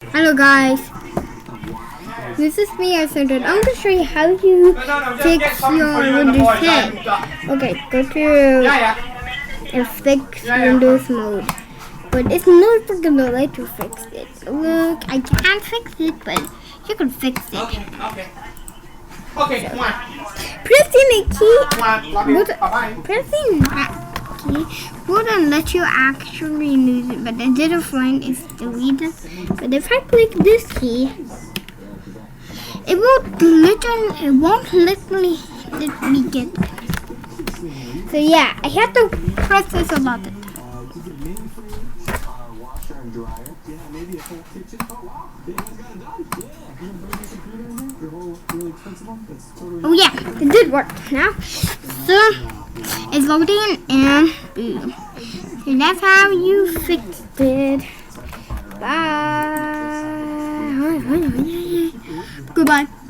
Hello guys, this is me Ascended. I'm going to show you how you fix your Windows 10. Okay, go to fix Windows mode. But it's not going to let you fix it. Look, I can't fix it, but you can fix it. Okay, come on. Pressing the key, Come on. pressing that key wouldn't let you actually lose it, but I didn't find it's deleted. But if I click this key, it won't literally let me get it. So yeah, I have to press this a lot of times. Oh yeah, it did work now. So it's loading and boom. So that's how you fixed it. Bye. Goodbye.